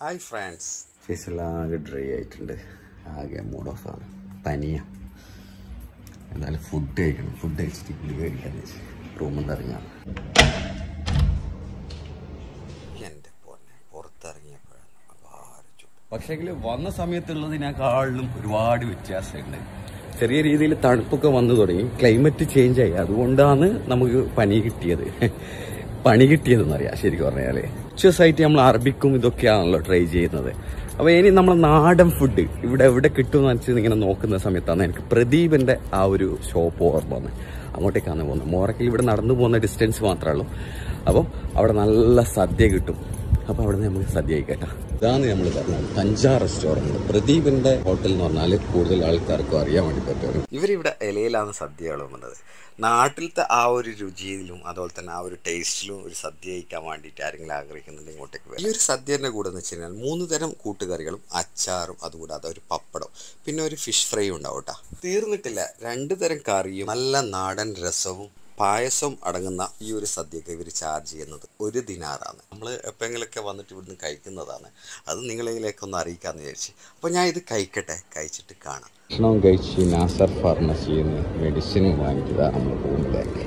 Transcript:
Hi friends, ഫേസെല്ലാം ആകെ dry ആയിട്ടുണ്ട്. ആകെ മൂഡ് ഓഫാണ്, പനിയാണ്. എന്നാലും ഫുഡ് കഴിക്കണം. ഫുഡ് കഴിച്ചിട്ട് ഗുളിക കഴിക്കാന്ന് വെച്ച് റൂമിൽ നിന്ന് ഇറങ്ങിയാണ്. എൻ്റെ പൊന്നെ, പുറത്തിറങ്ങിയപ്പോഴാണ് അപാരം ചൂട്. പക്ഷേങ്കിൽ വന്ന സമയത്തുള്ളതിനേക്കാളും ഒരുപാട് വ്യത്യാസമുണ്ട്. ചെറിയ രീതിയിൽ തണുപ്പൊക്കെ വന്നു തുടങ്ങി, ക്ലൈമറ്റ് ചേഞ്ച് ആയി. അതുകൊണ്ടാണ് നമുക്ക് പണി കിട്ടിയതെന്നറിയാം. ശരിക്കും പറഞ്ഞാൽ ദിവസമായിട്ട് നമ്മൾ അറബിക്കും ഇതൊക്കെയാണല്ലോ ട്രൈ ചെയ്യുന്നത്. അപ്പോൾ ഇനി നമ്മൾ നാടൻ ഫുഡ് എവിടെ കിട്ടുമെന്ന് വെച്ചാൽ ഇങ്ങനെ നോക്കുന്ന സമയത്താണ് എനിക്ക് പ്രദീപിൻ്റെ ആ ഒരു ഷോപ്പ് ഓർമ്മ വന്നത്. അങ്ങോട്ടേക്കാണ് പോകുന്നത്. മോറക്കിൽ ഇവിടെ നടന്നു പോകുന്ന ഡിസ്റ്റൻസ് മാത്രമേ ഉള്ളൂ. അപ്പം അവിടെ നല്ല സദ്യ കിട്ടും. അപ്പോൾ അവിടെ നിന്ന് നമുക്ക് സദ്യ കഴിക്കട്ടെ. ഇതാണ് നമ്മൾ പറഞ്ഞത് തഞ്ചാ റെസ്റ്റോറൻറ്റ്. പ്രദീപിൻ്റെ ഹോട്ടൽ എന്ന് പറഞ്ഞാൽ കൂടുതൽ ആൾക്കാർക്കും അറിയാൻ വേണ്ടി പറ്റും. ഇവരിവിടെ ഇലയിലാണ് സദ്യ വിളമ്പുന്നത്. നാട്ടിലത്തെ ആ ഒരു രുചിയിലും അതുപോലെ തന്നെ ആ ഒരു ടേസ്റ്റിലും ഒരു സദ്യ കഴിക്കാൻ വേണ്ടിയിട്ട് ആരെങ്കിലും ആഗ്രഹിക്കുന്നുണ്ട് ഇങ്ങോട്ടേക്ക് വരും. ഈ ഒരു സദ്യൻ്റെ കൂടെ എന്ന് വെച്ച് കഴിഞ്ഞാൽ 3 തരം കൂട്ടുകറികളും അച്ചാറും, അതുകൂടാതെ ഒരു പപ്പടം, പിന്നെ ഒരു ഫിഷ് ഫ്രൈ ഉണ്ടാവും കേട്ടോ. തീർന്നിട്ടില്ല, 2 തരം കറിയും നല്ല നാടൻ രസവും പായസം അടങ്ങുന്ന ഈ ഒരു സദ്യക്ക് ഇവർ ചാർജ് ചെയ്യുന്നത് 1 ദിനാറാണ്. നമ്മൾ എപ്പോഴെങ്കിലൊക്കെ വന്നിട്ട് ഇവിടുന്ന് കഴിക്കുന്നതാണ്. അത് നിങ്ങളിലേക്കൊന്ന് അറിയിക്കാമെന്ന് വിചാരിച്ചു. അപ്പോൾ ഞാൻ ഇത് കഴിക്കട്ടെ, കഴിച്ചിട്ട് കാണാം. ഭക്ഷണം കഴിച്ച് നാസർ ഫാർമസിയിൽ നിന്ന് മെഡിസിനും വാങ്ങിച്ചതാണ് നമ്മൾ പോകുന്നത്.